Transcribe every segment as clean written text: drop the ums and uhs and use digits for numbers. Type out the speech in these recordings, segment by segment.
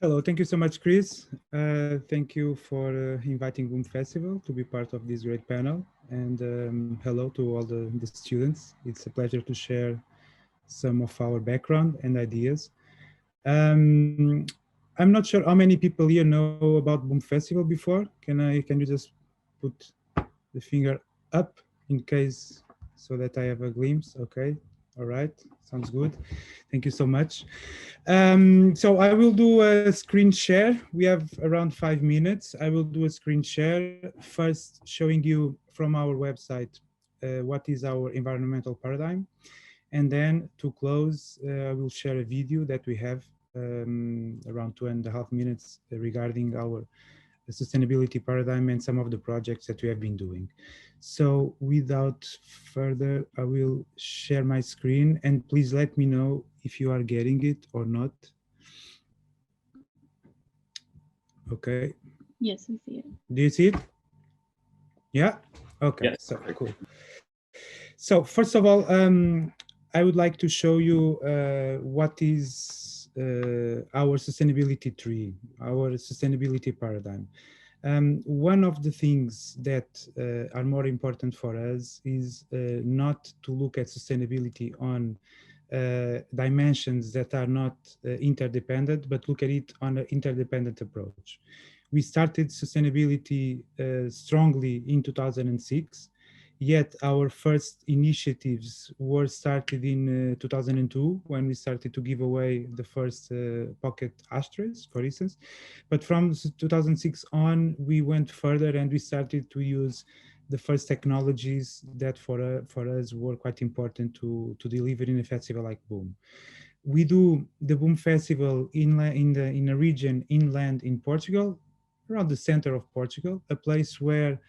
Hello, thank you so much, Chris. Thank you for inviting Boom Festival to be part of this great panel. And hello to all the students. It's a pleasure to share some of our background and ideas. Um, I'm not sure how many people here know about Boom Festival before. Can you just put the finger up in case so that I have a glimpse? Okay, all right, sounds good. Thank you so much. So I will do a screen share. We have around 5 minutes. I will do a screen share first, showing you from our website what is our environmental paradigm. And then to close, I will share a video that we have around 2.5 minutes regarding our sustainability paradigm and some of the projects that we have been doing. So without further, I will share my screen and please let me know if you are getting it or not. Okay. Yes, I see it. Do you see it? Yeah. Okay. Yes, So perfect. cool. So first of all, I would like to show you what is our sustainability tree, our sustainability paradigm. One of the things that are more important for us is not to look at sustainability on dimensions that are not interdependent, but look at it on an interdependent approach. We started sustainability strongly in 2006, yet our first initiatives were started in 2002 when we started to give away the first pocket ashtrays, for instance. But from 2006 on, we went further and we started to use the first technologies that for us were quite important to deliver in a festival like Boom. We do the Boom Festival in a region inland in Portugal, around the center of Portugal, a place where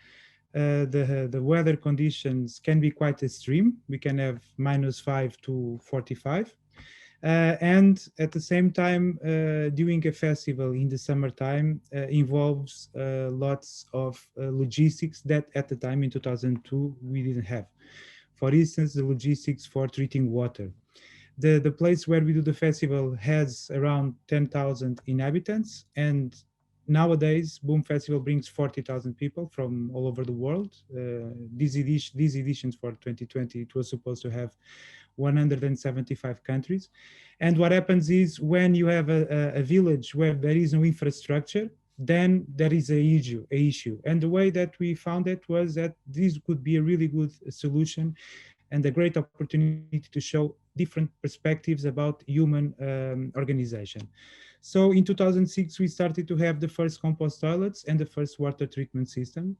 the weather conditions can be quite extreme. We can have -5 to 45. And at the same time, doing a festival in the summertime involves lots of logistics that at the time in 2002 we didn't have. For instance, the logistics for treating water. The place where we do the festival has around 10,000 inhabitants, and nowadays Boom Festival brings 40,000 people from all over the world. These editions for 2020, it was supposed to have 175 countries. And what happens is when you have a village where there is no infrastructure, then there is a issue. And the way that we found it was that this could be a really good solution and a great opportunity to show different perspectives about human organization. So in 2006, we started to have the first compost toilets and the first water treatment system.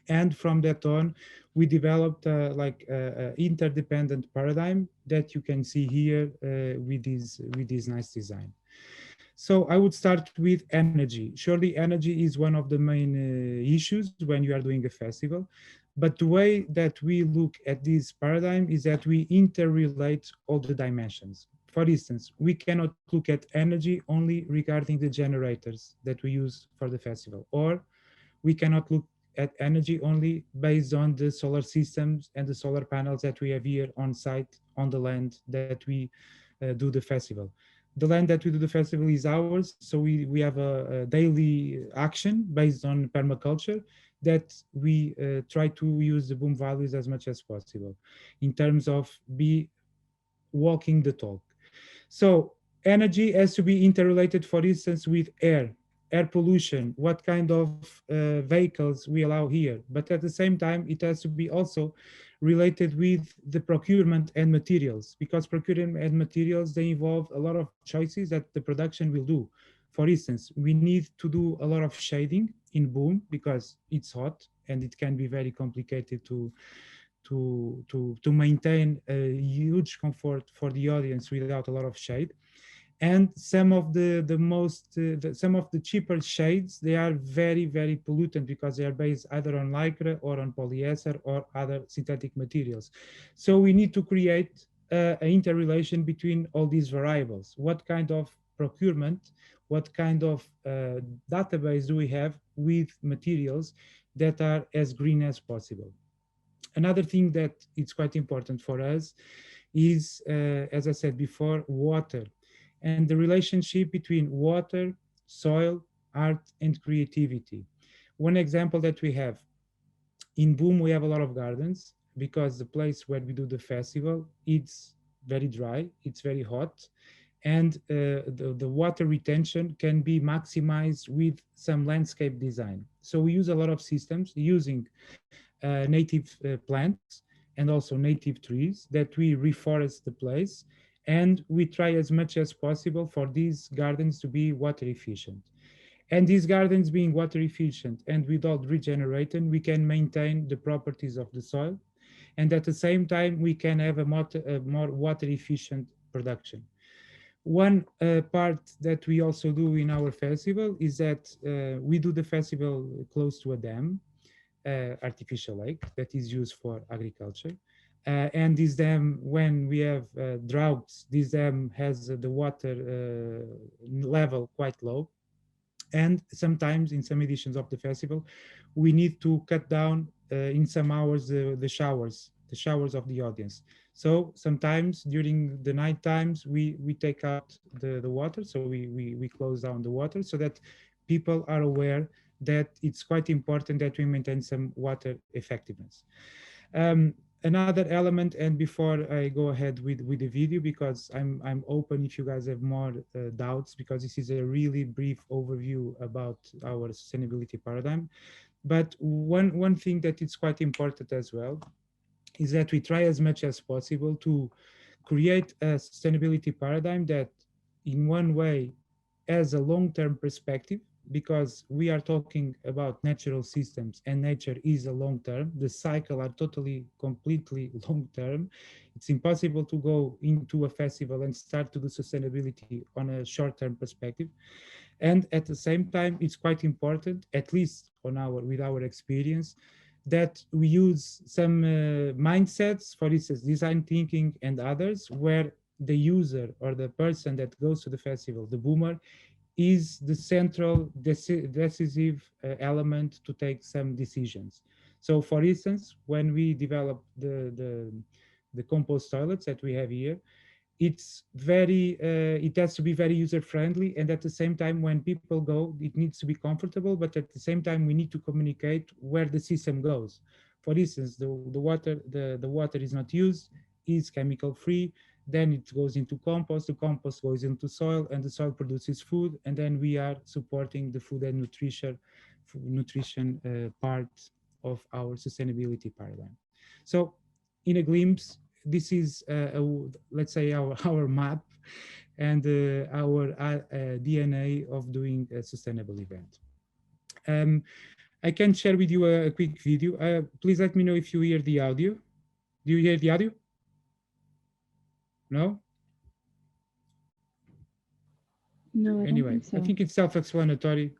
And from that on, we developed like a interdependent paradigm that you can see here with this nice design. So I would start with energy. Surely energy is one of the main issues when you are doing a festival. But the way that we look at this paradigm is that we interrelate all the dimensions. For instance, we cannot look at energy only regarding the generators that we use for the festival, or we cannot look at energy only based on the solar systems and the solar panels that we have here on site on the land that we do the festival. The land that we do the festival is ours, so we have a daily action based on permaculture that we try to use the Boom values as much as possible in terms of be walking the talk. So energy has to be interrelated, for instance, with air pollution, what kind of vehicles we allow here. But at the same time, it has to be also related with the procurement and materials, because procurement and materials, they involve a lot of choices that the production will do. For instance, we need to do a lot of shading in Boom because it's hot and it can be very complicated to maintain a huge comfort for the audience without a lot of shade. And some of some of the cheaper shades, they are very pollutant because they are based either on lycra or on polyester or other synthetic materials. So we need to create an interrelation between all these variables. What kind of procurement, what kind of database do we have with materials that are as green as possible? Another thing that it's quite important for us is, as I said before, water and the relationship between water soil, art, and creativity. One example that we have in Boom, we have a lot of gardens because the place where we do the festival, it's very dry, it's very hot, and the water retention can be maximized with some landscape design. So we use a lot of systems using native plants and also native trees that we reforest the place, and we try as much as possible for these gardens to be water efficient. And these gardens being water efficient and without regenerating, we can maintain the properties of the soil. And at the same time, we can have a more water efficient production. One part that we also do in our festival is that we do the festival close to a dam, artificial lake that is used for agriculture. And this dam, when we have droughts, this dam has the water level quite low, and sometimes in some editions of the festival we need to cut down in some hours the showers of the audience. So sometimes during the night times we take out the water, so we close down the water so that people are aware that it's quite important that we maintain some water effectiveness. Another element, and before I go ahead with the video, because I'm open if you guys have more doubts, because this is a really brief overview about our sustainability paradigm. But one thing that is quite important as well is that we try as much as possible to create a sustainability paradigm that in one way as a long-term perspective, because we are talking about natural systems and nature is a long term. The cycle are totally, completely long term. It's impossible to go into a festival and start to do sustainability on a short-term perspective. And at the same time, it's quite important, at least on our with our experience, that we use some mindsets, for instance, design thinking and others, where the user or the person that goes to the festival, the boomer, is the central decisive element to take some decisions. So, for instance, when we develop the compost toilets that we have here, it's very it has to be very user friendly, and at the same time when people go it needs to be comfortable, but at the same time we need to communicate where the system goes. For instance, the water is not used, is chemical free, then it goes into compost, the compost goes into soil, and the soil produces food, and then we are supporting the food and nutrition part of our sustainability paradigm. So in a glimpse, this is let's say our map and our DNA of doing a sustainable event. Um, I can share with you a quick video. Please let me know if you hear the audio. Do you hear the audio? No? No, I don't Anyway, think I so. think it's self-explanatory.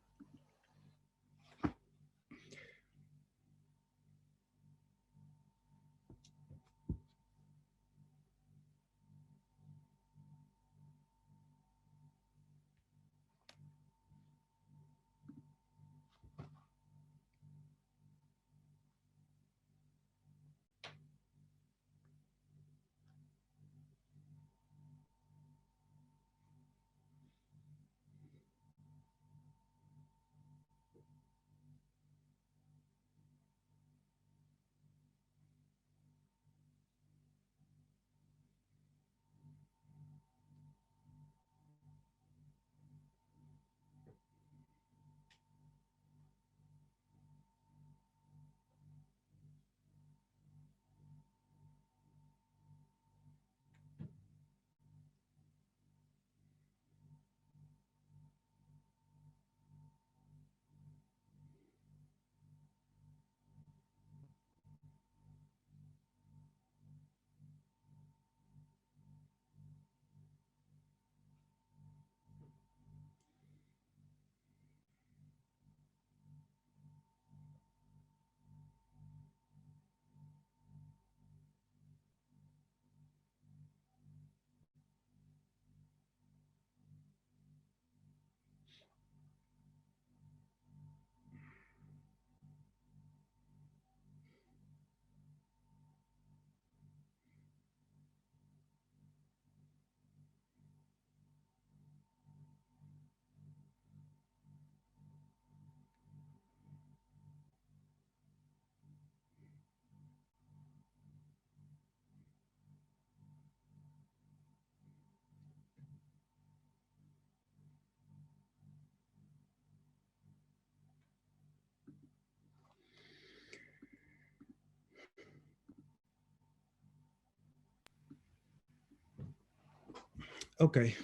Okay.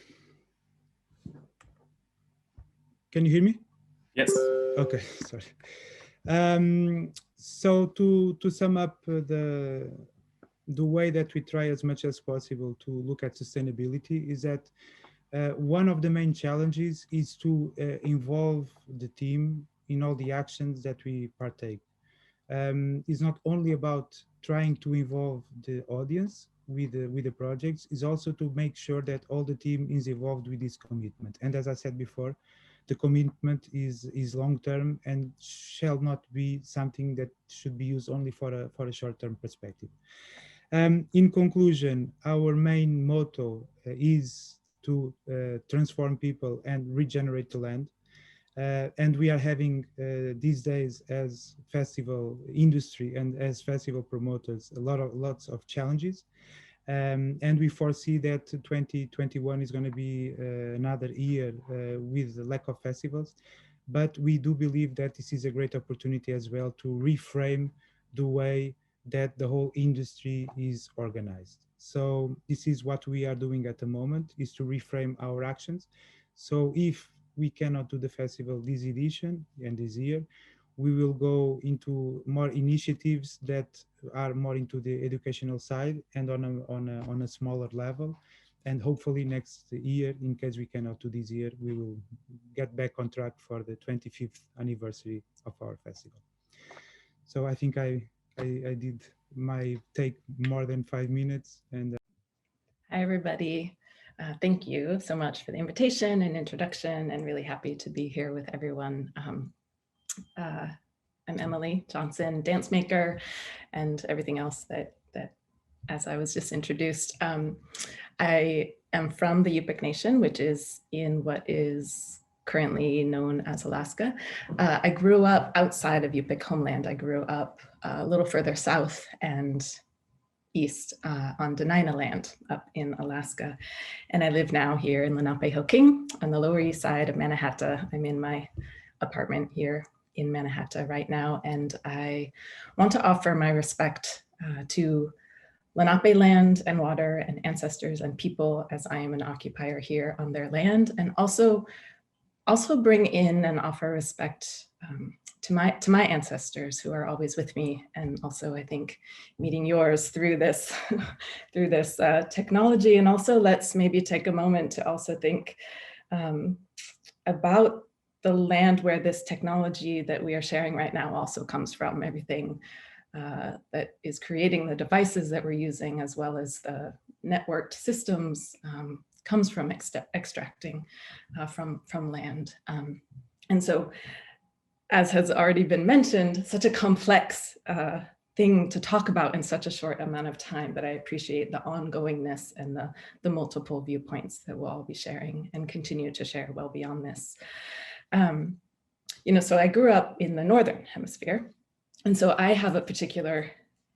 Can you hear me? Yes. Okay, sorry. So to sum up the way that we try as much as possible to look at sustainability is that one of the main challenges is to involve the team in all the actions that we partake. It's not only about trying to involve the audience with the projects, is also to make sure that all the team is involved with this commitment. And as I said before, the commitment is long term and shall not be something that should be used only for a short term perspective. In conclusion, our main motto is to transform people and regenerate the land. And we are having these days as festival industry and as festival promoters lots of challenges, and we foresee that 2021 is going to be another year with the lack of festivals, but we do believe that this is a great opportunity as well to reframe the way that the whole industry is organized. So this is what we are doing at the moment, is to reframe our actions. So if we cannot do the festival this edition and this year, we will go into more initiatives that are more into the educational side and on a smaller level. And hopefully next year, in case we cannot do this year, we will get back on track for the 25th anniversary of our festival. So I think I did my take more than 5 minutes. And Hi, everybody. Thank you so much for the invitation and introduction, and really happy to be here with everyone. I'm Emily Johnson, dance maker, and everything else that as I was just introduced. I am from the Yupik Nation, which is in what is currently known as Alaska. I grew up outside of Yupik homeland. I grew up a little further south and east on Dena'ina land up in Alaska. And I live now here in Lenapehoking on the Lower East Side of Manhattan. I'm in my apartment here in Manhattan right now. And I want to offer my respect to Lenape land and water and ancestors and people, as I am an occupier here on their land, and also bring in and offer respect to my ancestors who are always with me, and also I think meeting yours through this through this technology. And also let's maybe take a moment to also think about the land where this technology that we are sharing right now also comes from. Everything that is creating the devices that we're using, as well as the networked systems, comes from extracting from land. And so, as has already been mentioned, such a complex thing to talk about in such a short amount of time, but I appreciate the ongoingness and the multiple viewpoints that we'll all be sharing and continue to share well beyond this. So I grew up in the Northern Hemisphere, and so I have a particular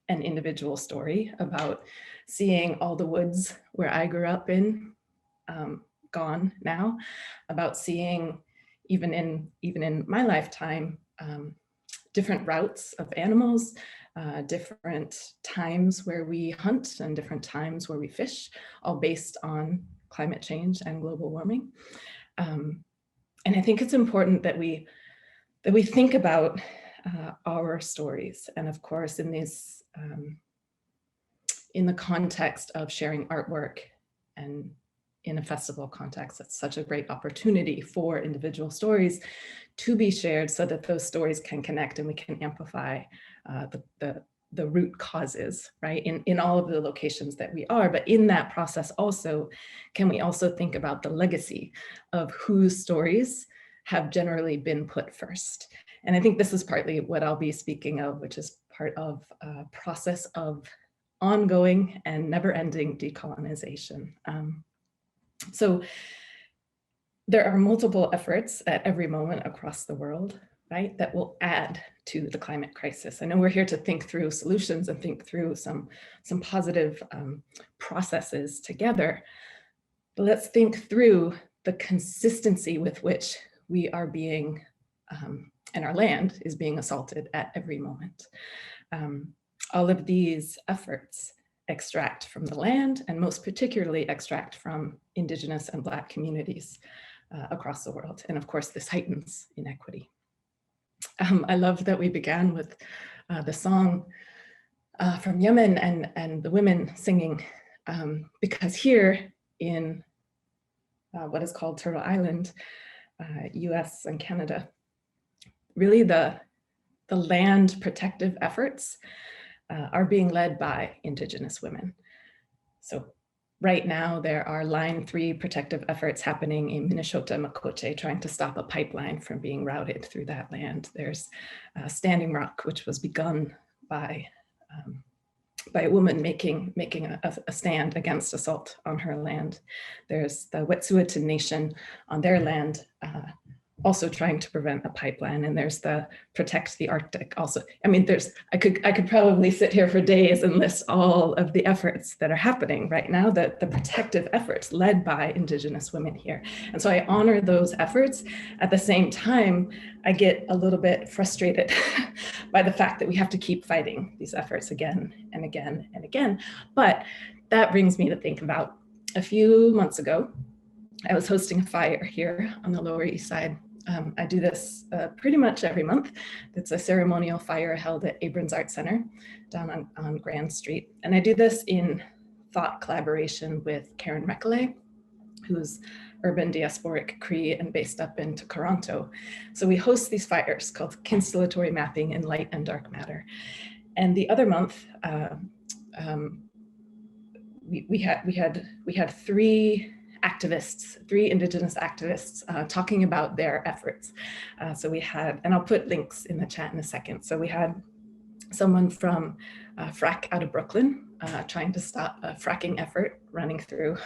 and individual story about seeing all the woods where I grew up in gone now, about seeing even in my lifetime different routes of animals, different times where we hunt and different times where we fish, all based on climate change and global warming. And I think it's important that we think about our stories, and of course in this in the context of sharing artwork and in a festival context, it's such a great opportunity for individual stories to be shared so that those stories can connect and we can amplify the root causes, right, in all of the locations that we are. But in that process also, can we also think about the legacy of whose stories have generally been put first? And I think this is partly what I'll be speaking of, which is part of a process of ongoing and never-ending decolonization. So there are multiple efforts at every moment across the world, right, that will add to the climate crisis. I know we're here to think through solutions and think through some positive processes together, but let's think through the consistency with which we are being, and our land is being assaulted at every moment. All of these efforts extract from the land, and most particularly extract from Indigenous and Black communities across the world. And of course, this heightens inequity. I love that we began with the song from Yemen and the women singing, because here in what is called Turtle Island, US and Canada, really the land protective efforts are being led by Indigenous women. So right now there are Line 3 protective efforts happening in Minnesota, Makoche, trying to stop a pipeline from being routed through that land. There's Standing Rock, which was begun by a woman making a stand against assault on her land. There's the Wet'suwet'en Nation on their land, also trying to prevent a pipeline, and there's the Protect the Arctic also. I mean, I could probably sit here for days and list all of the efforts that are happening right now, the protective efforts led by Indigenous women here. And so I honor those efforts. At the same time, I get a little bit frustrated by the fact that we have to keep fighting these efforts again and again and again. But that brings me to think about a few months ago, I was hosting a fire here on the Lower East Side. I do this pretty much every month. It's a ceremonial fire held at Abrams Art Center down on Grand Street. And I do this in thought collaboration with Karen Recollet, who's urban diasporic Cree and based up in Toronto. So we host these fires called Constellatory Mapping in Light and Dark Matter. And the other month, we had three Indigenous activists talking about their efforts. So we had, and I'll put links in the chat in a second. So we had someone from Frack out of Brooklyn trying to stop a fracking effort running through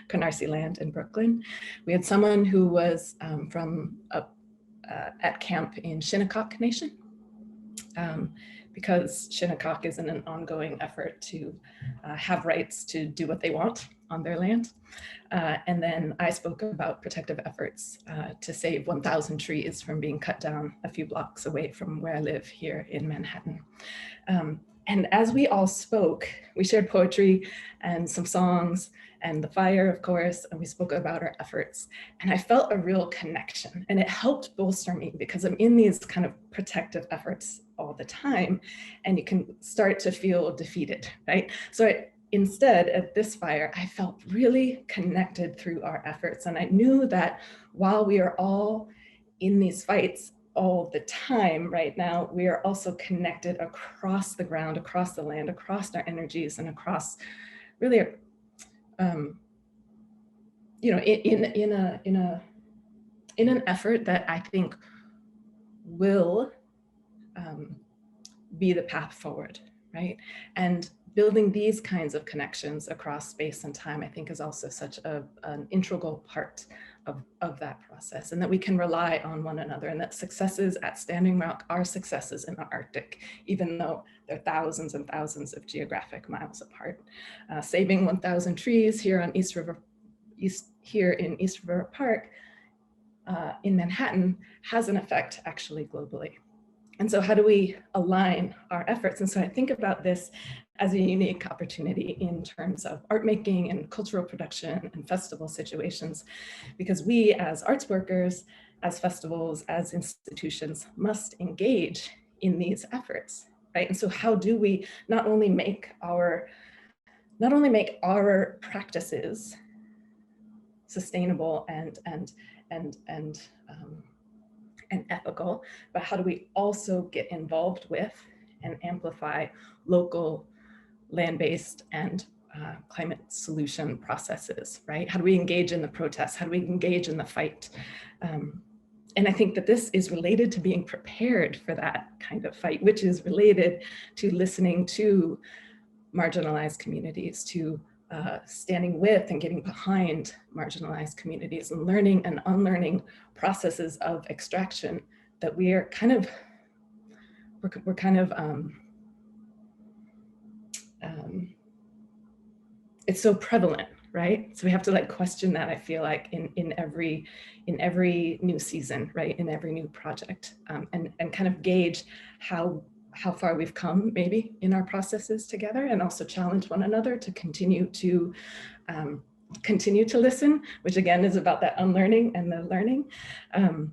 Canarsie land in Brooklyn. We had someone who was from at camp in Shinnecock Nation, because Shinnecock is in an ongoing effort to have rights to do what they want on their land. And then I spoke about protective efforts to save 1,000 trees from being cut down a few blocks away from where I live here in Manhattan. And as we all spoke, we shared poetry and some songs and the fire, of course, and we spoke about our efforts. And I felt a real connection, and it helped bolster me because I'm in these kind of protective efforts all the time, and you can start to feel defeated, right? So instead, at this fire, I felt really connected through our efforts. And I knew that while we are all in these fights all the time right now, we are also connected across the ground, across the land, across our energies, and across really, you know, in an effort that I think will be the path forward, right? And building these kinds of connections across space and time, I think, is also such an integral part of that process, and that we can rely on one another, and that successes at Standing Rock are successes in the Arctic, even though they're thousands and thousands of geographic miles apart. Saving 1,000 trees here on East River Park in Manhattan has an effect actually globally. And so how do we align our efforts? And so I think about this as a unique opportunity in terms of art making and cultural production and festival situations, because we as arts workers, as festivals, as institutions must engage in these efforts, right? And so how do we not only make our practices sustainable and ethical, but how do we also get involved with and amplify local land-based and climate solution processes, right? How do we engage in the protests? How do we engage in the fight? And I think that this is related to being prepared for that kind of fight, which is related to listening to marginalized communities, to standing with and getting behind marginalized communities, and learning and unlearning processes of extraction that we are it's so prevalent, right? So we have to like question that, I feel like, in every new season, right? In every new project, and kind of gauge how how far we've come maybe in our processes together, and also challenge one another to continue to listen, which again is about that unlearning and the learning. And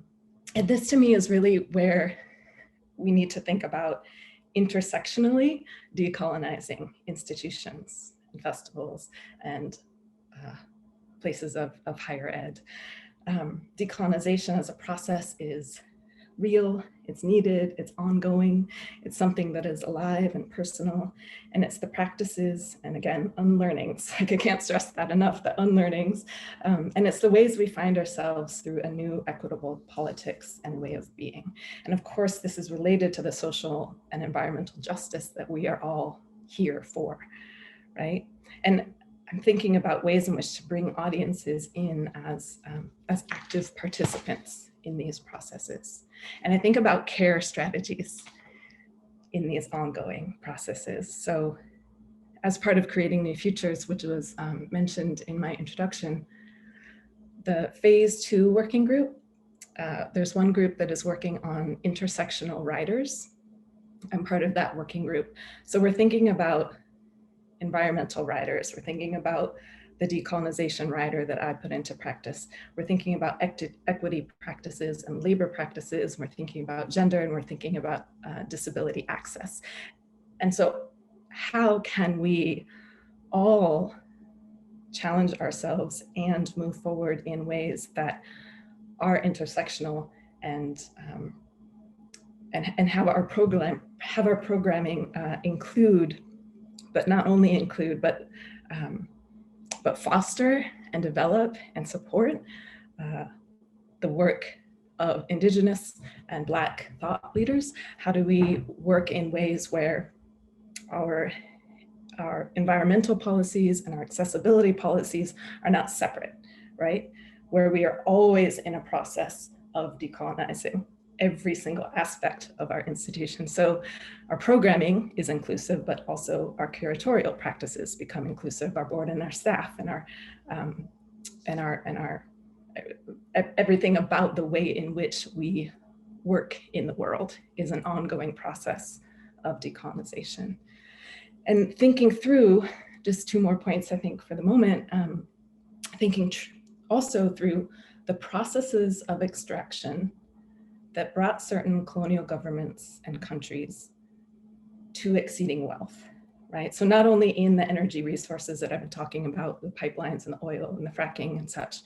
this to me is really where we need to think about intersectionally decolonizing institutions and festivals and places of higher ed. Decolonization as a process is real, it's needed, it's ongoing, it's something that is alive and personal, and it's the practices, and again, unlearnings, like I can't stress that enough, the unlearnings, and it's the ways we find ourselves through a new equitable politics and way of being. And of course, this is related to the social and environmental justice that we are all here for, right? And I'm thinking about ways in which to bring audiences in as active participants in these processes. And I think about care strategies in these ongoing processes. So as part of creating new futures, which was mentioned in my introduction, the phase 2 working group, there's one group that is working on intersectional riders. I'm part of that working group. So we're thinking about environmental riders, we're thinking about the decolonization rider that I put into practice. We're thinking about equity practices and labor practices. We're thinking about gender, and we're thinking about disability access. And so how can we all challenge ourselves and move forward in ways that are intersectional and have our programming include, but not only include, but foster and develop and support the work of Indigenous and Black thought leaders? How do we work in ways where our environmental policies and our accessibility policies are not separate, right? Where we are always in a process of decolonizing every single aspect of our institution. So our programming is inclusive, but also our curatorial practices become inclusive, our board and our staff and our everything about the way in which we work in the world is an ongoing process of decolonization. And thinking through, just 2 more points, I think, for the moment, thinking also through the processes of extraction that brought certain colonial governments and countries to exceeding wealth, right? So not only in the energy resources that I've been talking about, the pipelines and the oil and the fracking and such,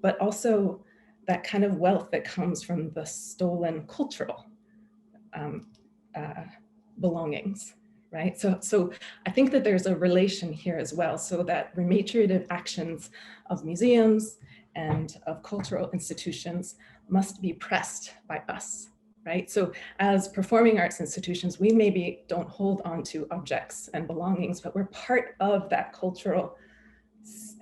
but also that kind of wealth that comes from the stolen cultural belongings, right? So I think that there's a relation here as well, so that rematriative actions of museums and of cultural institutions must be pressed by us, right? So as performing arts institutions, we maybe don't hold on to objects and belongings, but we're part of that cultural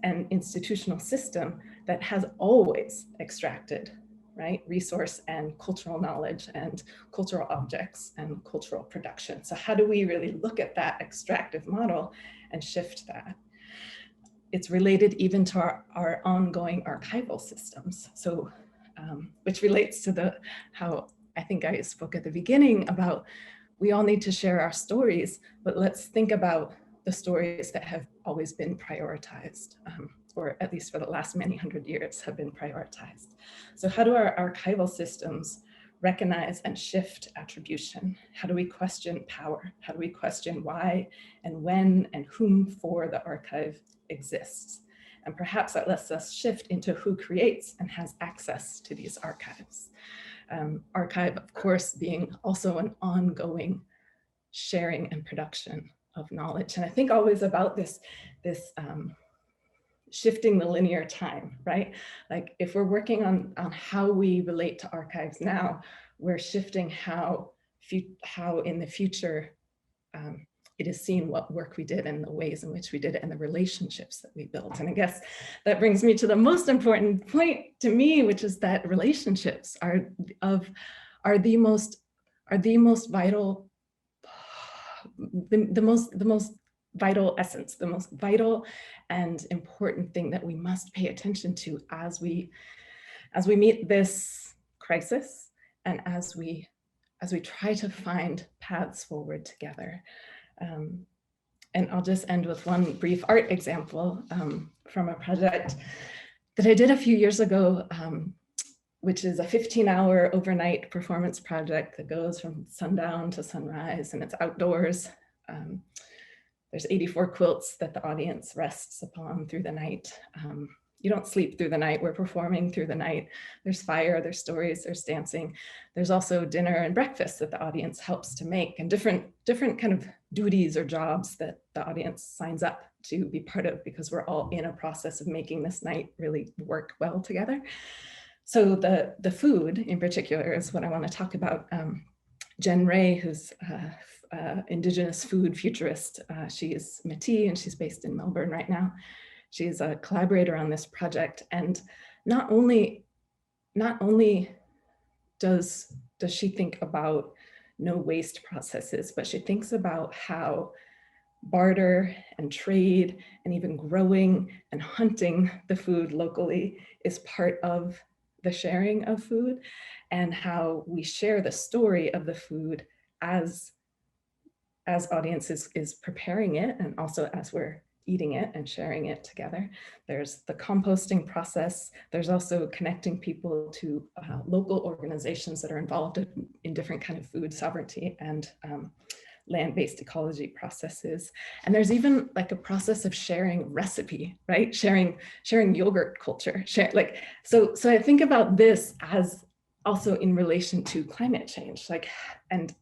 and institutional system that has always extracted, right, resource and cultural knowledge and cultural objects and cultural production. So how do we really look at that extractive model and shift that? It's related even to our ongoing archival systems. So, which relates to how I think I spoke at the beginning about we all need to share our stories, but let's think about the stories that have always been prioritized, or at least for the last many hundred years have been prioritized. So how do our archival systems recognize and shift attribution? How do we question power? How do we question why and when and whom for the archive exists? And perhaps that lets us shift into who creates and has access to these archives. Archive, of course, being also an ongoing sharing and production of knowledge. And I think always about this shifting the linear time, right? Like if we're working on how we relate to archives now, we're shifting how in the future it is seen what work we did and the ways in which we did it and the relationships that we built. And I guess that brings me to the most important point to me, which is that relationships are the most vital, the most vital essence, the most vital and important thing that we must pay attention to as we meet this crisis and as we as we try to find paths forward together. And I'll just end with one brief art example from a project that I did a few years ago, which is a 15-hour overnight performance project that goes from sundown to sunrise, and it's outdoors. There's 84 quilts that the audience rests upon through the night. You don't sleep through the night, we're performing through the night. There's fire, there's stories, there's dancing. There's also dinner and breakfast that the audience helps to make, and different kind of duties or jobs that the audience signs up to be part of, because we're all in a process of making this night really work well together. So the food in particular is what I want to talk about. Jen Ray, who's Indigenous food futurist, she is Métis and she's based in Melbourne right now. She's a collaborator on this project, and not only does she think about no waste processes, but she thinks about how barter and trade and even growing and hunting the food locally is part of the sharing of food, and how we share the story of the food as audiences is preparing it, and also as we're eating it and sharing it together. There's the composting process. There's also connecting people to local organizations that are involved in different kind of food sovereignty and land-based ecology processes. And there's even like a process of sharing recipe, right? Sharing yogurt culture. So I think about this as also in relation to climate change, like and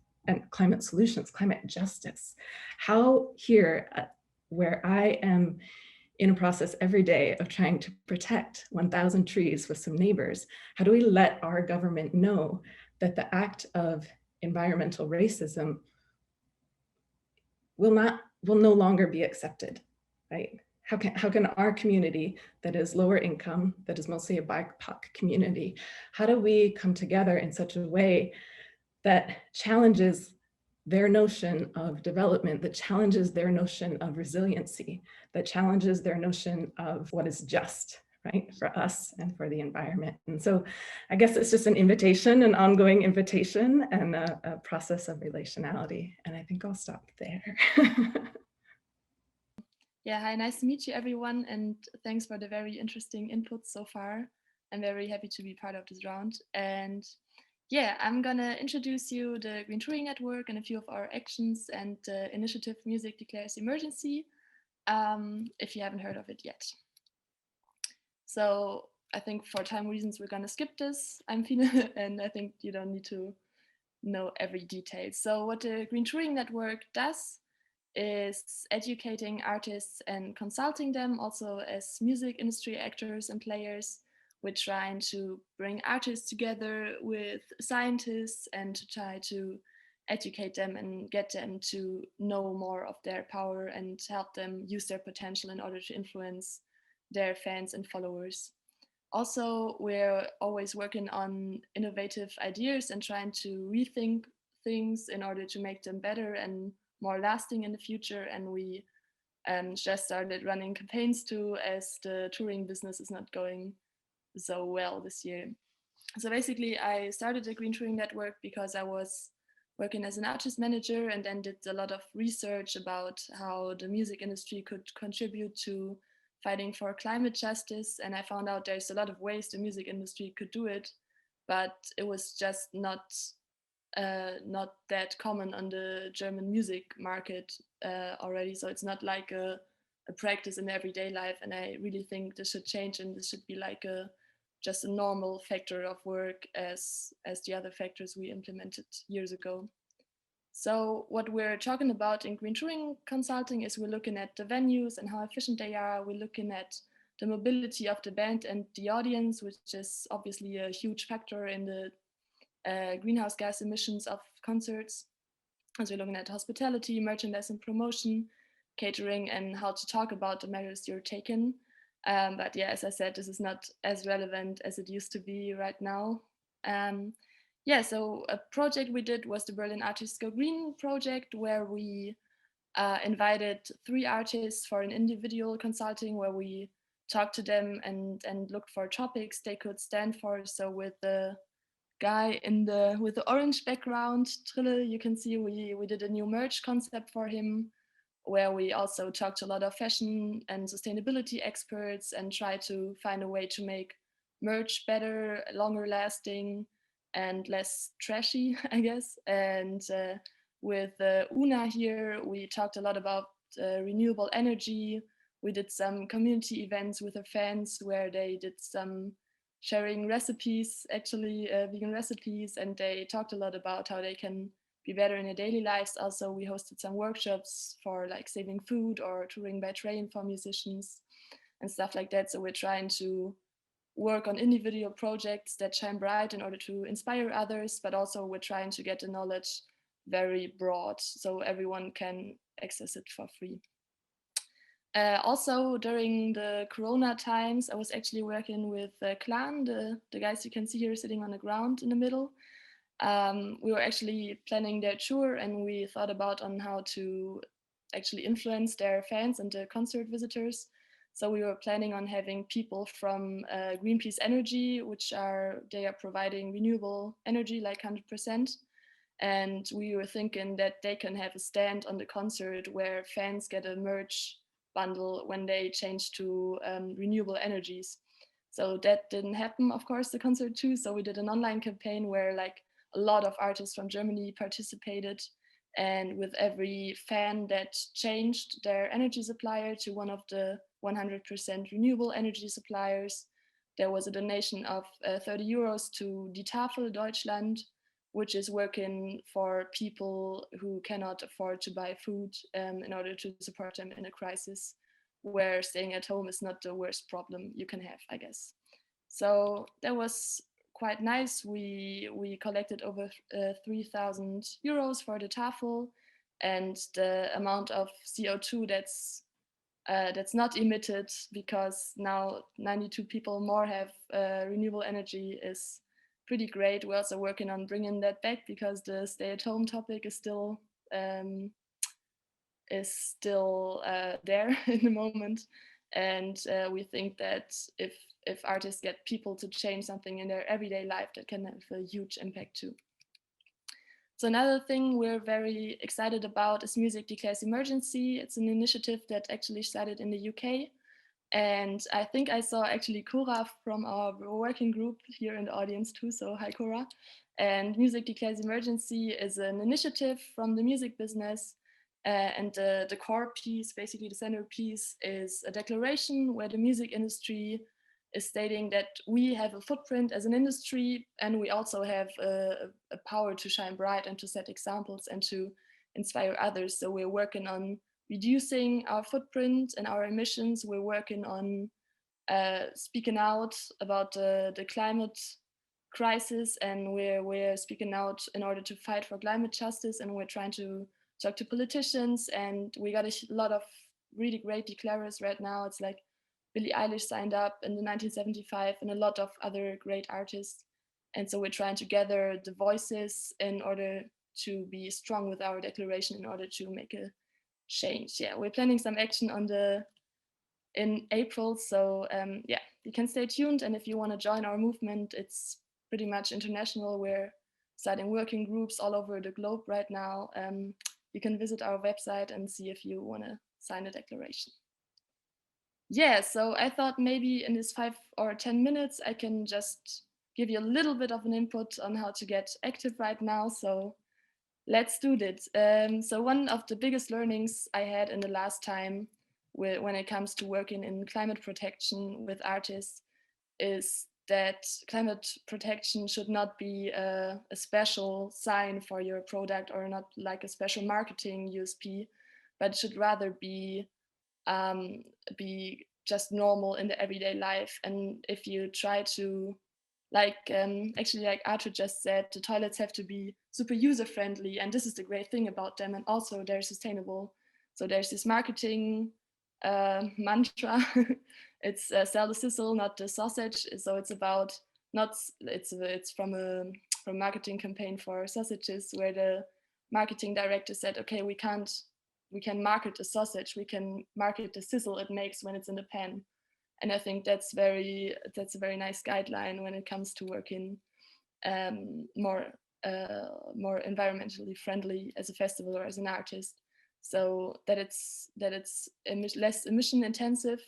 climate solutions, climate justice. How here, where I am in a process every day of trying to protect 1,000 trees with some neighbors, how do we let our government know that the act of environmental racism will no longer be accepted, right? How can our community that is lower income, that is mostly a BIPOC community, how do we come together in such a way that challenges their notion of development, that challenges their notion of resiliency, that challenges their notion of what is just, right, for us and for the environment? And so I guess it's just an invitation, an ongoing invitation, and a process of relationality. And I think I'll stop there. Yeah, hi, nice to meet you, everyone. And thanks for the very interesting inputs so far. I'm very happy to be part of this round. And yeah, I'm gonna introduce you the Green Touring Network and a few of our actions and the initiative Music Declares Emergency, if you haven't heard of it yet. So I think for time reasons, we're gonna skip this, I'm feeling, and I think you don't need to know every detail. So what the Green Touring Network does is educating artists and consulting them also as music industry actors and players. We're trying to bring artists together with scientists and to try to educate them and get them to know more of their power and help them use their potential in order to influence their fans and followers. Also, we're always working on innovative ideas and trying to rethink things in order to make them better and more lasting in the future. And we just started running campaigns too, as the touring business is not going so well this year. So basically, I started the Green Touring Network because I was working as an artist manager and then did a lot of research about how the music industry could contribute to fighting for climate justice. And I found out there's a lot of ways the music industry could do it, but it was just not that common on the German music market already. So it's not like a practice in everyday life. And I really think this should change, and this should be like just a normal factor of work as the other factors we implemented years ago. So what we're talking about in Green Touring Consulting is we're looking at the venues and how efficient they are. We're looking at the mobility of the band and the audience, which is obviously a huge factor in the greenhouse gas emissions of concerts. As we're looking at hospitality, merchandise and promotion, catering, and how to talk about the measures you're taking. But yeah, as I said, this is not as relevant as it used to be right now. Yeah, so a project we did was the Berlin Artists Go Green project, where we invited 3 artists for an individual consulting, where we talked to them and looked for topics they could stand for. So with the guy with the orange background, Trille, you can see we did a new merch concept for him, where we also talked to a lot of fashion and sustainability experts and try to find a way to make merch better, longer lasting, and less trashy, I guess. And with Una here, we talked a lot about renewable energy. We did some community events with her fans where they did some sharing recipes, actually vegan recipes, and they talked a lot about how they can be better in their daily lives. Also, we hosted some workshops for like saving food or touring by train for musicians and stuff like that. So we're trying to work on individual projects that shine bright in order to inspire others, but also we're trying to get the knowledge very broad so everyone can access it for free. Also, during the Corona times, I was actually working with Clan, the guys you can see here sitting on the ground in the middle. We were actually planning their tour, and we thought about on how to actually influence their fans and the concert visitors. So we were planning on having people from Greenpeace Energy, they are providing renewable energy like 100%. And we were thinking that they can have a stand on the concert where fans get a merch bundle when they change to renewable energies. So that didn't happen, of course, the concert too. So we did an online campaign where like a lot of artists from Germany participated. And with every fan that changed their energy supplier to one of the 100% renewable energy suppliers, there was a donation of 30 euros to Die Tafel Deutschland, which is working for people who cannot afford to buy food in order to support them in a crisis, where staying at home is not the worst problem you can have, I guess. So that was quite nice. We collected over 3,000 euros for the Tafel, and the amount of CO2 that's not emitted, because now 92 people more have renewable energy, is pretty great. We're also working on bringing that back because the stay-at-home topic is still there in the moment. And we think that if artists get people to change something in their everyday life, that can have a huge impact too. So another thing we're very excited about is Music Declares Emergency. It's an initiative that actually started in the UK. And I think I saw actually Cora from our working group here in the audience too. So hi, Cora. And Music Declares Emergency is an initiative from the music business. And the core piece, basically the centerpiece, is a declaration where the music industry is stating that we have a footprint as an industry, and we also have a power to shine bright and to set examples and to inspire others. So we're working on reducing our footprint and our emissions. We're working on speaking out about the climate crisis, and we're speaking out in order to fight for climate justice, and we're trying to talk to politicians, and we got a lot of really great declarers right now. It's like Billie Eilish signed up in the 1975 and a lot of other great artists. And so we're trying to gather the voices in order to be strong with our declaration in order to make a change. Yeah, we're planning some action in April. So yeah, you can stay tuned. And if you want to join our movement, it's pretty much international. We're starting working groups all over the globe right now. You can visit our website and see if you want to sign a declaration. Yeah, so I thought maybe in this 5 or 10 minutes, I can just give you a little bit of an input on how to get active right now. So let's do this. So one of the biggest learnings I had in the last time when it comes to working in climate protection with artists is that climate protection should not be a special sign for your product or not like a special marketing USP, but should rather be just normal in the everyday life. And if you try to, like actually like Artur just said, the toilets have to be super user friendly, and this is the great thing about them, and also they're sustainable. So there's this marketing mantra. It's sell the sizzle, not the sausage. So it's about not it's from a marketing campaign for sausages, where the marketing director said, okay, we can market the sausage, we can market the sizzle it makes when it's in the pan. And I think that's a very nice guideline when it comes to working more environmentally friendly as a festival or as an artist. So that it's less emission intensive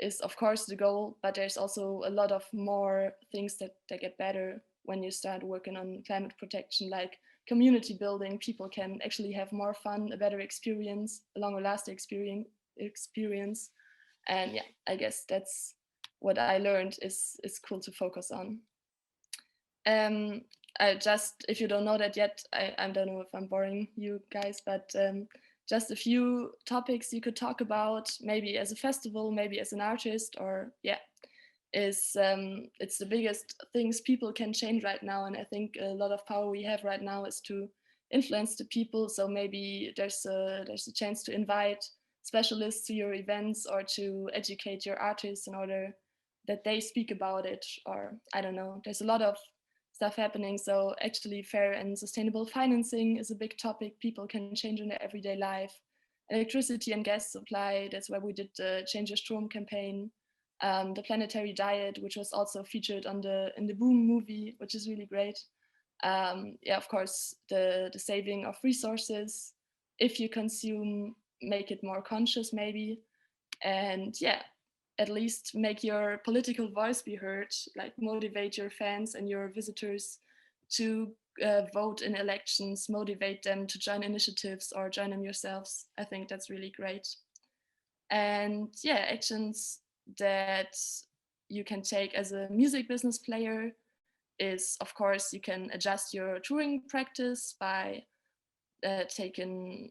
is of course the goal, but there's also a lot of more things that get better when you start working on climate protection, like community building. People can actually have more fun, a better experience, a longer lasting experience. And yeah, I guess that's what I learned is cool to focus on. I just, if you don't know that yet, I don't know if I'm boring you guys, but just a few topics you could talk about, maybe as a festival, maybe as an artist, or yeah, is it's the biggest things people can change right now. And I think a lot of power we have right now is to influence the people. So maybe there's a chance to invite specialists to your events or to educate your artists in order that they speak about it, or I don't know, there's a lot of stuff happening. So actually fair and sustainable financing is a big topic people can change in their everyday life. Electricity and gas supply, that's why we did the Change Your Strom campaign. The planetary diet, which was also featured on in the Boom movie, which is really great. Yeah, of course, the saving of resources. If you consume, make it more conscious maybe. And yeah, at least make your political voice be heard, like motivate your fans and your visitors to vote in elections, motivate them to join initiatives or join them yourselves. I think that's really great. And yeah, actions that you can take as a music business player is, of course, you can adjust your touring practice by taking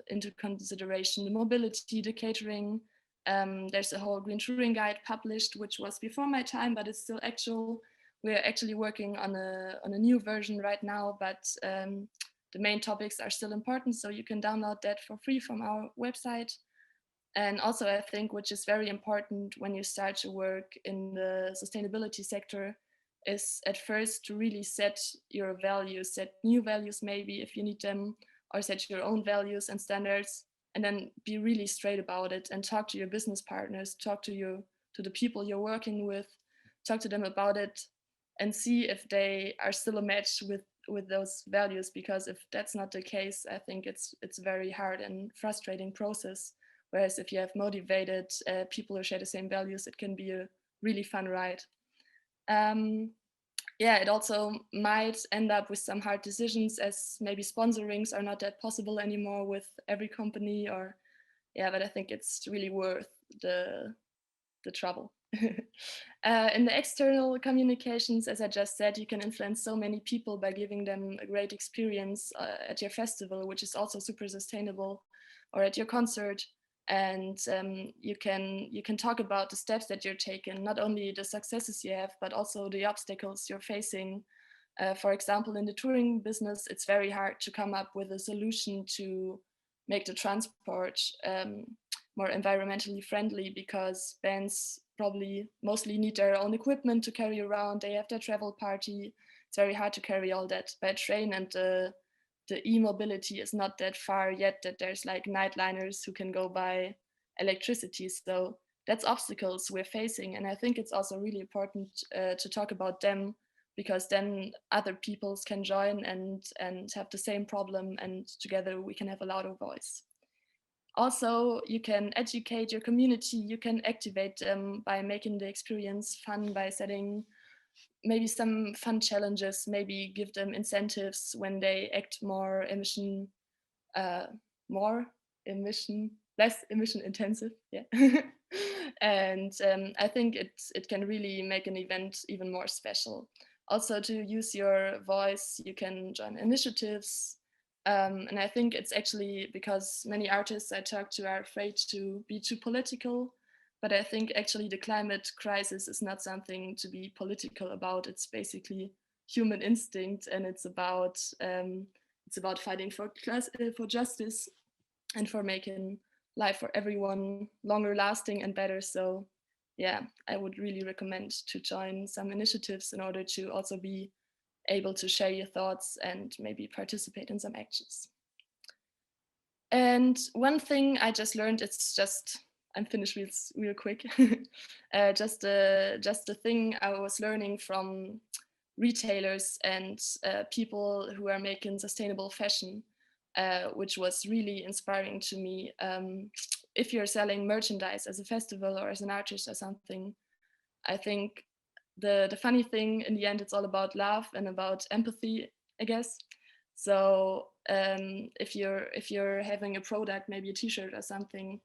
into consideration the mobility, the catering. There's a whole green touring guide published, which was before my time, but it's still actual. We're actually working on a new version right now, but the main topics are still important, so you can download that for free from our website. And also, I think, which is very important when you start to work in the sustainability sector, is at first to really set your values, set new values maybe if you need them, or set your own values and standards, and then be really straight about it and talk to your business partners, talk to the people you're working with, talk to them about it, and see if they are still a match with those values. Because if that's not the case, I think it's a very hard and frustrating process. Whereas if you have motivated people who share the same values, it can be a really fun ride. Yeah, it also might end up with some hard decisions, as maybe sponsorings are not that possible anymore with every company, or yeah, but I think it's really worth the trouble. In the external communications, as I just said, you can influence so many people by giving them a great experience at your festival, which is also super sustainable, or at your concert. And you can talk about the steps that you're taking, not only the successes you have, but also the obstacles you're facing. For example, in the touring business, it's very hard to come up with a solution to make the transport more environmentally friendly, because bands probably mostly need their own equipment to carry around. They have their travel party. It's very hard to carry all that by train, and the e-mobility is not that far yet that there's like nightliners who can go by electricity. So that's obstacles we're facing. And I think it's also really important to talk about them, because then other peoples can join and have the same problem, and together we can have a louder voice. Also, you can educate your community, you can activate them by making the experience fun, by setting maybe some fun challenges, maybe give them incentives when they act less emission intensive. Yeah. And I think it can really make an event even more special. Also, to use your voice, you can join initiatives. And I think it's actually because many artists I talk to are afraid to be too political. But I think actually the climate crisis is not something to be political about. It's basically human instinct, and it's about fighting for justice and for making life for everyone longer lasting and better. So yeah, I would really recommend to join some initiatives in order to also be able to share your thoughts and maybe participate in some actions. And one thing I just learned, I'm finished real quick. Just a thing I was learning from retailers and people who are making sustainable fashion, which was really inspiring to me. If you're selling merchandise as a festival or as an artist or something, I think the funny thing in the end, it's all about love and about empathy, I guess. So if you're having a product, maybe a t-shirt or something,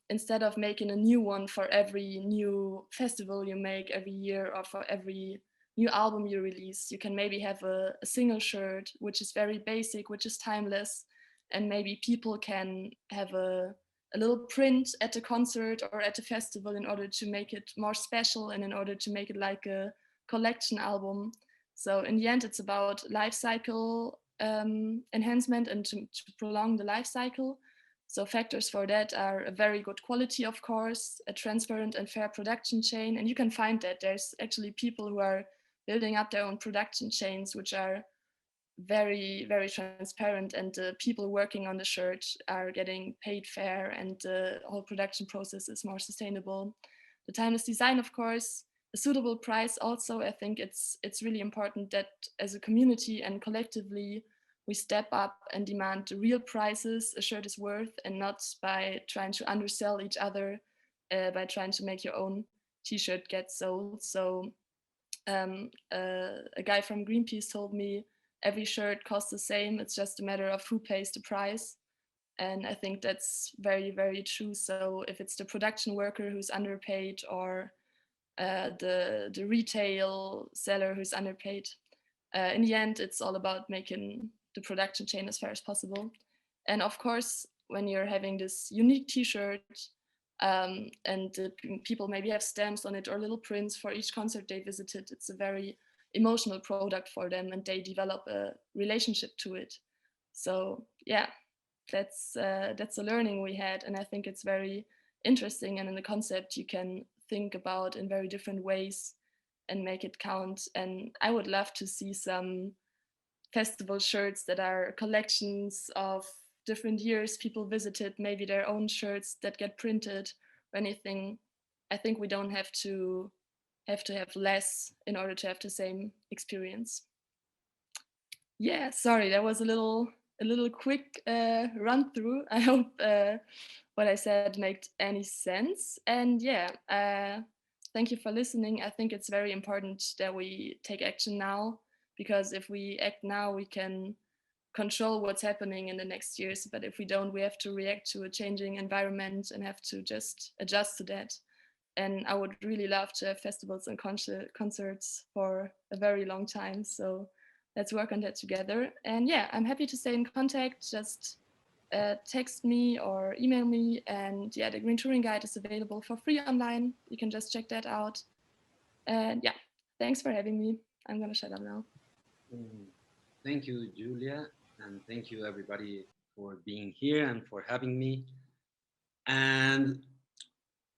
instead of making a new one for every new festival you make every year or for every new album you release, you can maybe have a single shirt which is very basic, which is timeless, and maybe people can have a little print at a concert or at a festival in order to make it more special and in order to make it like a collection album. So in the end, it's about life cycle enhancement and to prolong the life cycle. So factors for that are a very good quality, of course, a transparent and fair production chain. And you can find that there's actually people who are building up their own production chains, which are very, very transparent, and the people working on the shirt are getting paid fair, and the whole production process is more sustainable. The timeless design, of course, a suitable price also. I think it's really important that as a community and collectively we step up and demand the real prices a shirt is worth, and not by trying to undersell each other, by trying to make your own t-shirt get sold. So a guy from Greenpeace told me every shirt costs the same. It's just a matter of who pays the price. And I think that's very, very true. So if it's the production worker who's underpaid, or the retail seller who's underpaid, in the end, it's all about making the production chain as fair as possible. And of course, when you're having this unique t-shirt, and people maybe have stamps on it or little prints for each concert they visited, it's a very emotional product for them, and they develop a relationship to it. So yeah, that's a learning we had, and I think it's very interesting, and in the concept you can think about in very different ways and make it count. And I would love to see some festival shirts that are collections of different years people visited, maybe their own shirts that get printed or anything. I think we don't have to have less in order to have the same experience. Yeah, sorry, that was a little quick run through. I hope what I said made any sense. And yeah, thank you for listening. I think it's very important that we take action now, because if we act now, we can control what's happening in the next years. But if we don't, we have to react to a changing environment and have to just adjust to that. And I would really love to have festivals and concerts for a very long time. So let's work on that together. And yeah, I'm happy to stay in contact. Just text me or email me. And yeah, the Green Touring Guide is available for free online. You can just check that out. And yeah, thanks for having me. I'm going to shut up now. Thank you, Julia. And thank you, everybody, for being here and for having me. And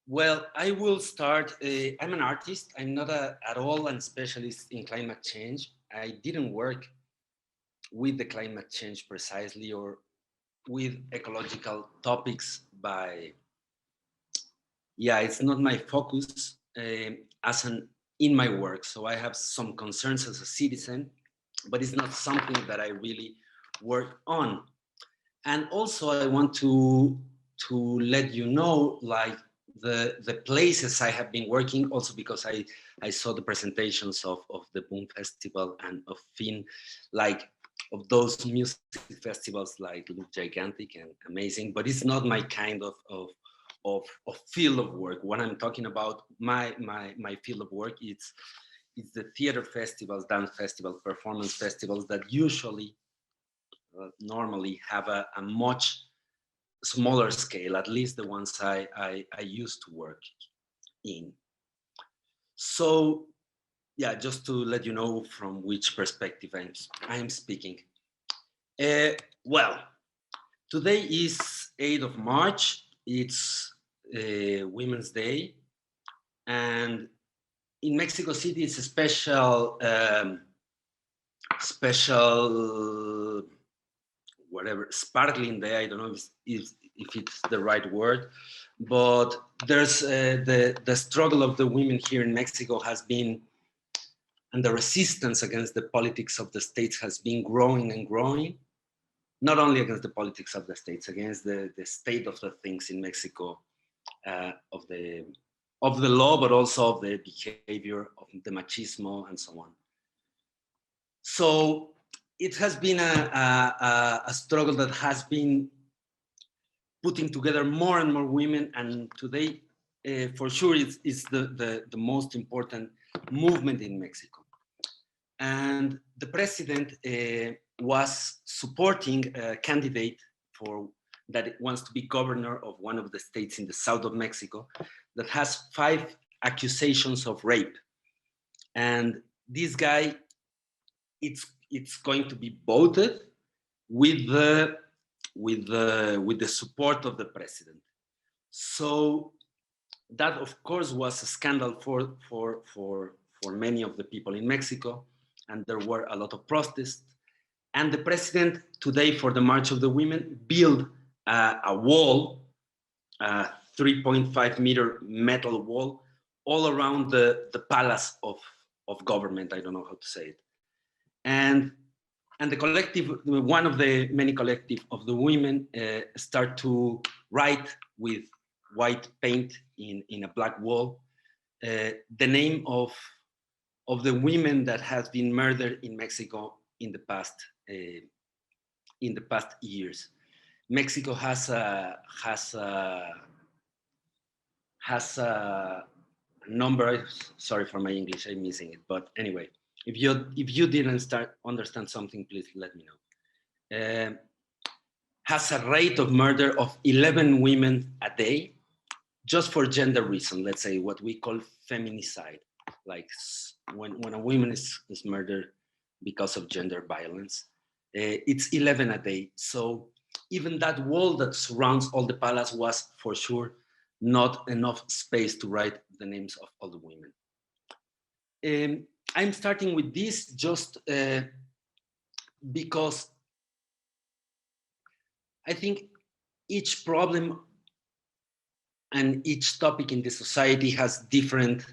well, I will start. I'm an artist. I'm not at all a specialist in climate change. I didn't work with the climate change precisely, or with ecological topics it's not my focus in my work. So I have some concerns as a citizen, but it's not something that I really work on. And also I want to let you know, like, the places I have been working, also because I saw the presentations of the Boom Festival and of Fin, like of those music festivals, like, look gigantic and amazing, but it's not my kind of field of work. What I'm talking about, my field of work, it's the theater festivals, dance festivals, performance festivals that usually normally have a much smaller scale, at least the ones I used to work in. So yeah, just to let you know from which perspective I'm speaking. Well, today is 8th of March. It's Women's Day. And in Mexico City, it's a special sparkling day. I don't know if it's the right word, but there's the struggle of the women here in Mexico has been and the resistance against the politics of the states has been growing and growing, not only against the politics of the states, against the state of the things in Mexico, of the law, but also of the behavior, of the machismo, and so on. So it has been a struggle that has been putting together more and more women, and today, for sure, it's the most important movement in Mexico. And the president was supporting a candidate that wants to be governor of one of the states in the south of Mexico that has 5 accusations of rape. And this guy, it's going to be voted with the support of the president. So that, of course, was a scandal for many of the people in Mexico, and there were a lot of protests. And the president today, for the March of the Women, built a wall, a 3.5 meter metal wall, all around the palace of government. I don't know how to say it. And the collective, one of the many collective of the women, start to write with white paint in a black wall the name of the women that has been murdered in Mexico in the past years. Mexico has a number. Sorry for my English, I'm missing it. But anyway, if you didn't understand something, please let me know. Has a rate of murder of 11 women a day, just for gender reason. Let's say what we call feminicide, like when a woman is murdered because of gender violence. It's 11 a day. So even that wall that surrounds all the palace was for sure not enough space to write the names of all the women. I'm starting with this just because I think each problem and each topic in the society has different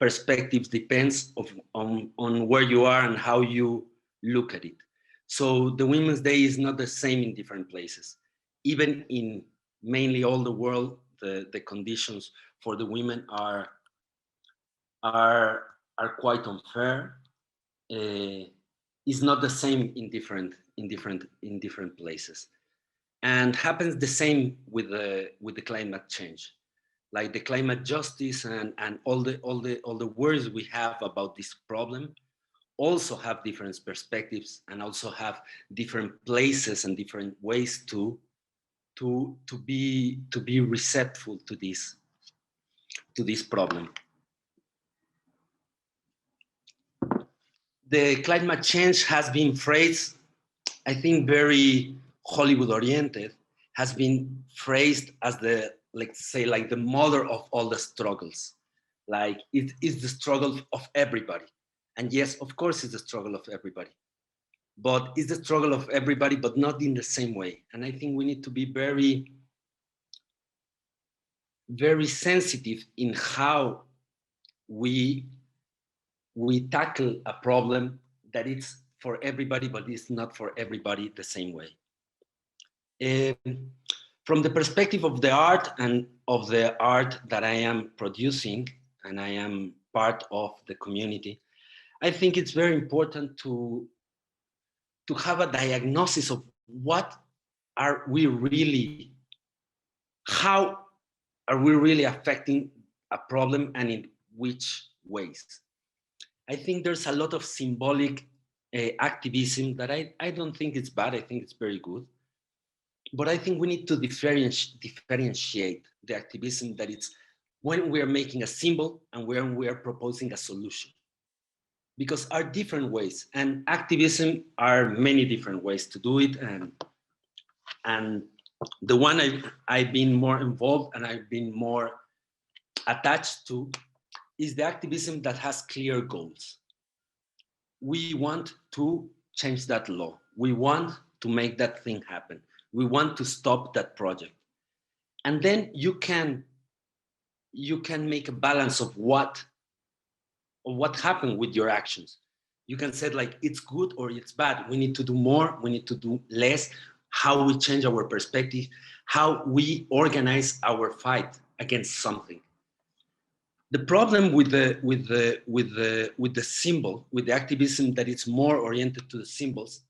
perspectives, depends on where you are and how you look at it. So the Women's Day is not the same in different places. Even in mainly all the world, the conditions for the women are quite unfair. It's not the same in different places, and happens the same with the climate change, like the climate justice and all the words we have about this problem also have different perspectives and also have different places and different ways to be receptive to this problem. The climate change has been phrased, I think, very Hollywood oriented, has been phrased as the, let's say, like the mother of all the struggles. Like it is the struggle of everybody. And yes, of course, it's the struggle of everybody. But it's the struggle of everybody, but not in the same way. And I think we need to be very, very sensitive in how we tackle a problem that it's for everybody, but it's not for everybody the same way. From the perspective of the art and of the art that I am producing, and I am part of the community, I think it's very important to have a diagnosis of what are we really, how are we really affecting a problem and in which ways. I think there's a lot of symbolic activism that I don't think it's bad, I think it's very good. But I think we need to differentiate the activism that it's when we are making a symbol and when we are proposing a solution. Because are different ways, and activism are many different ways to do it. And the one I've been more involved and I've been more attached to is the activism that has clear goals. We want to change that law. We want to make that thing happen. We want to stop that project. And then you can make a balance of what of what happened with your actions. You can say like, it's good or it's bad. We need to do more, we need to do less, how we change our perspective, how we organize our fight against something. The problem with the symbol, with the activism that it's more oriented to the symbols,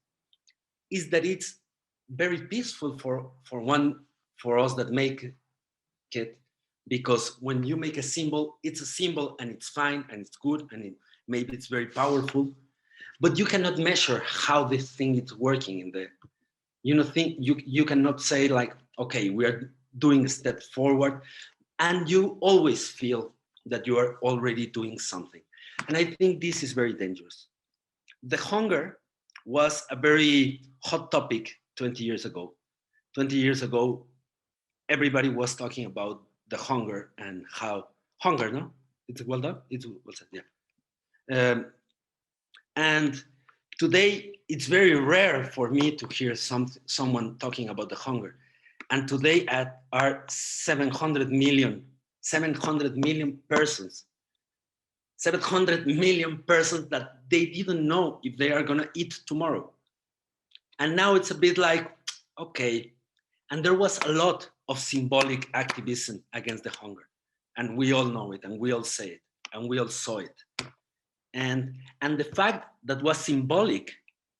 is that it's very peaceful for us that make it, because when you make a symbol, it's a symbol and it's fine and it's good and maybe it's very powerful, but you cannot measure how this thing is working in the, you cannot say like, okay, we are doing a step forward, and you always feel that you are already doing something. And I think this is very dangerous. The hunger was a very hot topic 20 years ago. 20 years ago, everybody was talking about the hunger and how hunger, no? It's well done? It's well said, yeah. And today, it's very rare for me to hear someone talking about the hunger. And today are 700 million persons, 700 million persons that they didn't know if they are gonna eat tomorrow. And now it's a bit like, okay. And there was a lot of symbolic activism against the hunger. And we all know it, and we all say it, and we all saw it. And the fact that was symbolic,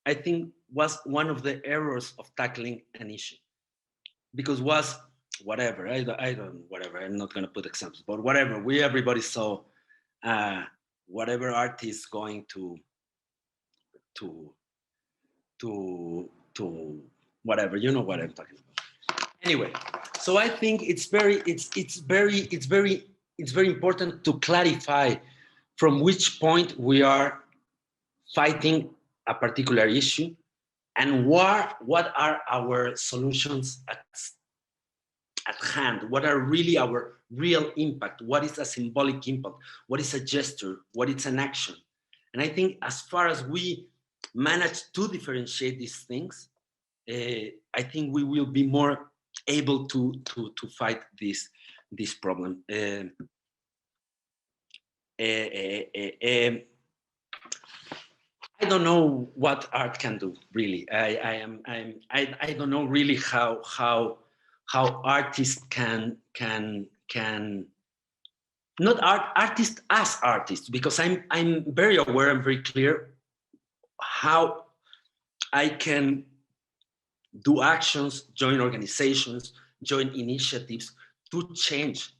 I think, was one of the errors of tackling an issue. Because was whatever, I don't, whatever, I'm not gonna put examples, but whatever, everybody saw whatever artist going to whatever, you know what I'm talking about. Anyway, so I think it's very important to clarify from which point we are fighting a particular issue, and what are our solutions at hand? What are really our real impact? What is a symbolic impact? What is a gesture? What is an action? And I think as far as we manage to differentiate these things, I think we will be more able to fight this problem. I don't know what art can do, really. I don't know really how artists can not artists as artists, because I'm very aware and very clear how I can do actions, join organizations, join initiatives to change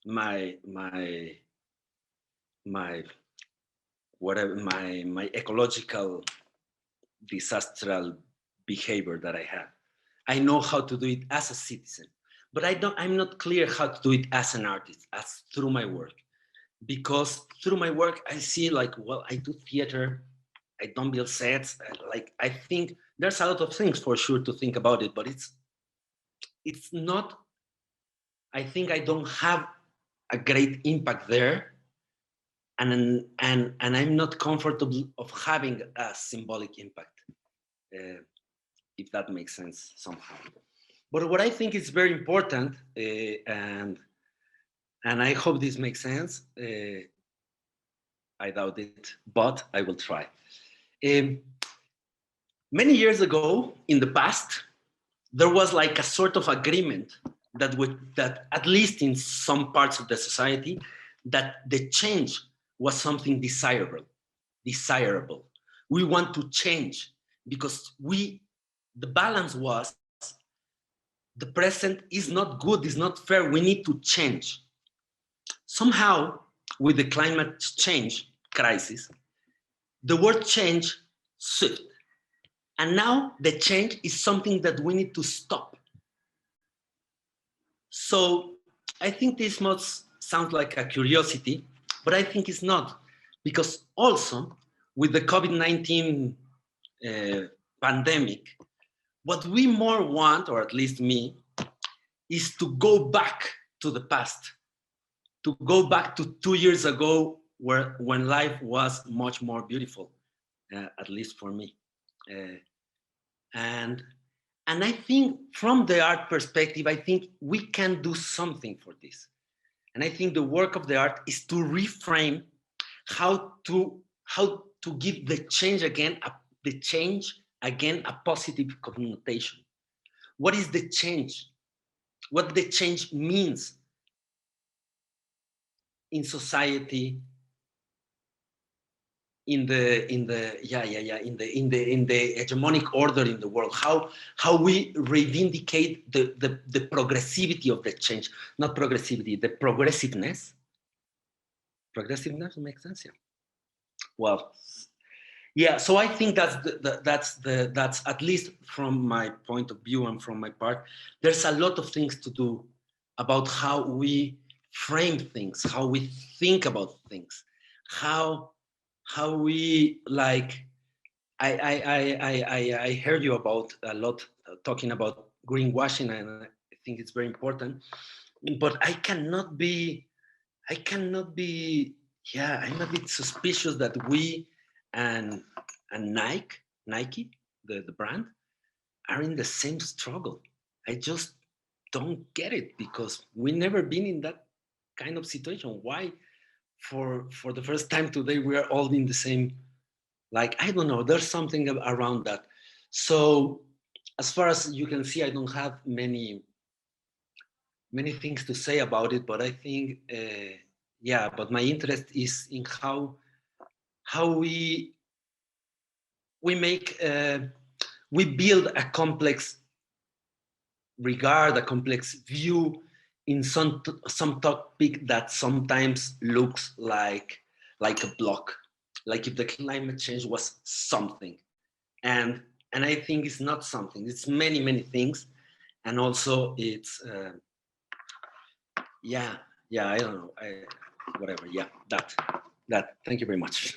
my ecological disastrous behavior that I have. I know how to do it as a citizen, but I'm not clear how to do it as an artist, as through my work. Because through my work, I see like, well, I do theater, I don't build sets. Like, I think there's a lot of things for sure to think about it, but it's not, I think I don't have a great impact there. And I'm not comfortable of having a symbolic impact, if that makes sense somehow. But what I think is very important, and I hope this makes sense, I doubt it, but I will try. Many years ago, in the past, there was like a sort of agreement that at least in some parts of the society, that the change was something desirable. We want to change because the balance was, the present is not good, is not fair, we need to change. Somehow, with the climate change crisis, the word change shifted. And now the change is something that we need to stop. So I think this must sound like a curiosity, but I think it's not, because also with the COVID-19 pandemic, what we more want, or at least me, is to go back to the past, to go back to 2 years ago, when life was much more beautiful, at least for me. And I think from the art perspective, I think we can do something for this. And I think the work of the art is to reframe how to give the change again a positive connotation. What is the change? What the change means in society, in the hegemonic order in the world, how we reivindicate the progressivity of the change, not progressivity, the progressiveness. Progressiveness makes sense, yeah. Well, yeah, so I think that's at least from my point of view and from my part, there's a lot of things to do about how we frame things, how we think about things, how we like. I heard you about a lot talking about greenwashing, and I think it's very important. But I'm a bit suspicious that we and Nike, the brand, are in the same struggle. I just don't get it, because we never been in that kind of situation. Why, for the first time today, we are all in the same, like, I don't know, there's something around that. So as far as you can see, I don't have many things to say about it, but I think, yeah, but my interest is in how we make, we build a complex regard, a complex view in some topic that sometimes looks like a block, like if the climate change was something, and I think it's not something. It's many things, and also it's yeah, I don't know, whatever. Yeah, that. Thank you very much.